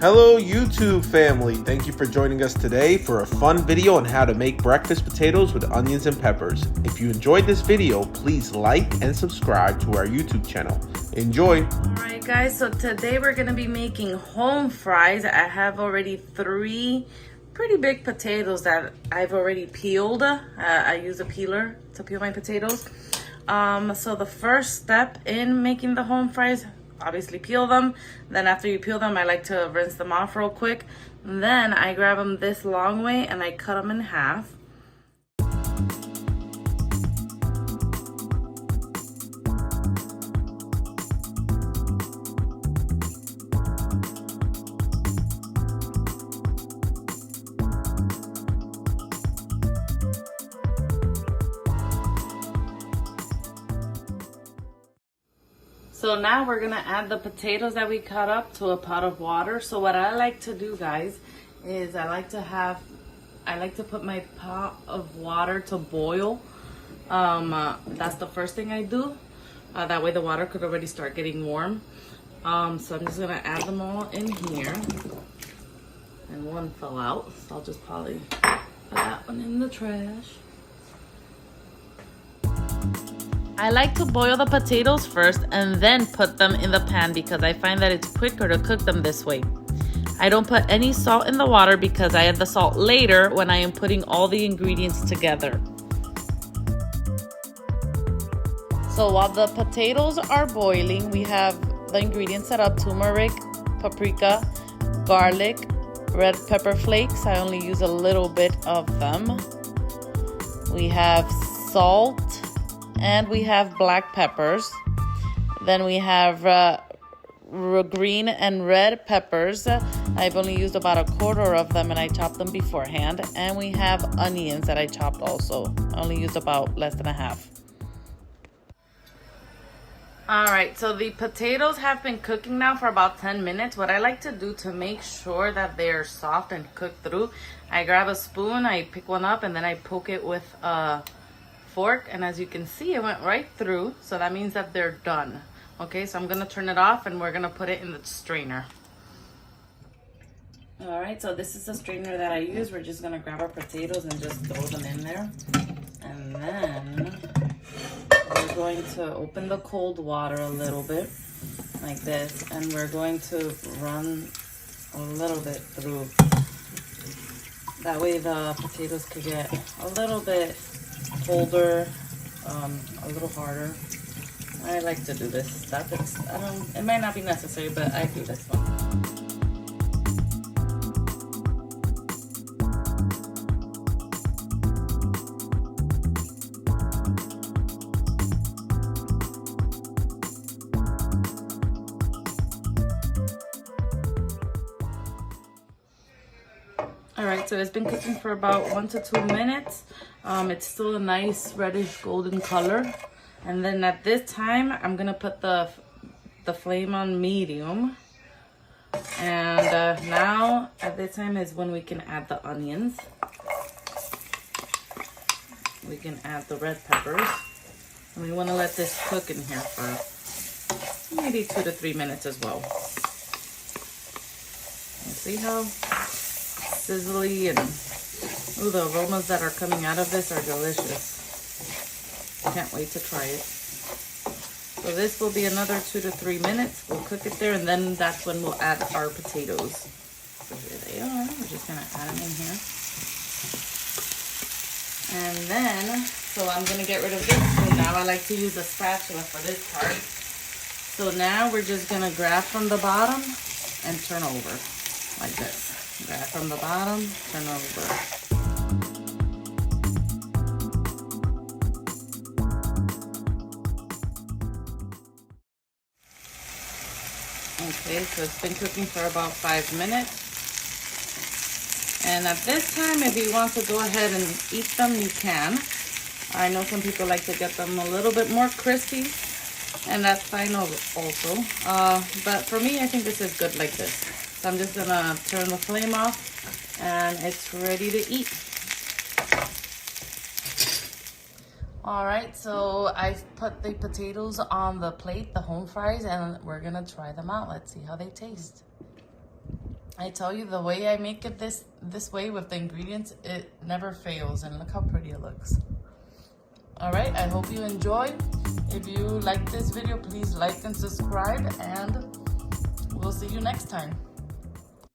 Hello YouTube family, thank you for joining us today for a fun video on how to make breakfast potatoes with onions and peppers. If you enjoyed this video, please like and subscribe to our YouTube channel. Enjoy! Alright guys, so today we're going to be making home fries. I have already 3 pretty big potatoes that I've already peeled. I use a peeler to peel my potatoes. So the first step in making the home fries, obviously peel them. Then after you peel them, I like to rinse them off real quick. Then I grab them this long way and I cut them in half. So now we're gonna add the potatoes that we cut up to a pot of water. So what I like to do, guys, is I like to put my pot of water to boil. That's the first thing I do. That way the water could already start getting warm. So I'm just gonna add them all in here. And one fell out, so I'll just probably put that one in the trash. I like to boil the potatoes first and then put them in the pan because I find that it's quicker to cook them this way. I don't put any salt in the water because I add the salt later when I am putting all the ingredients together. So while the potatoes are boiling, we have the ingredients set up: turmeric, paprika, garlic, red pepper flakes. I only use a little bit of them. We have salt. And we have black peppers. Then we have green and red peppers. I've only used about 1/4 of them and I chopped them beforehand. And we have onions that I chopped also. I only used about less than 1/2. Alright, so the potatoes have been cooking now for about 10 minutes. What I like to do to make sure that they're soft and cooked through, I grab a spoon, I pick one up, and then I poke it with a fork, and as you can see, it went right through, so that means that they're done. Okay, so I'm gonna turn it off and we're gonna put it in the strainer. All right, so this is the strainer that I use. We're just gonna grab our potatoes and just throw them in there, and then we're going to open the cold water a little bit like this, and we're going to run a little bit through. That way the potatoes could get a little bit colder, a little harder. I like to do this stuff. It might not be necessary, but I do this one. Alright, so it's been cooking for about 1 to 2 minutes. It's still a nice reddish golden color. And then at this time, I'm going to put the flame on medium. And now at this time is when we can add the onions. We can add the red peppers. And we want to let this cook in here for maybe 2 to 3 minutes as well. And see how sizzly and ooh, the aromas that are coming out of this are delicious. Can't wait to try it. So this will be another 2 to 3 minutes. We'll cook it there, and then that's when we'll add our potatoes. So here they are. We're just gonna add them in here. And then, so I'm gonna get rid of this. So now I like to use a spatula for this part. So now we're just gonna grab from the bottom and turn over like this. Grab from the bottom, turn over. Okay, so it's been cooking for about 5 minutes. And at this time, if you want to go ahead and eat them, you can. I know some people like to get them a little bit more crispy, and that's fine also. But for me, I think this is good like this. So I'm just gonna turn the flame off and it's ready to eat. All right, so I've put the potatoes on the plate, the home fries, and we're gonna try them out. Let's see how they taste. I tell you, the way I make it this way with the ingredients, it never fails. And look how pretty it looks. All right, I hope you enjoy. If you like this video, please like and subscribe, and we'll see you next time.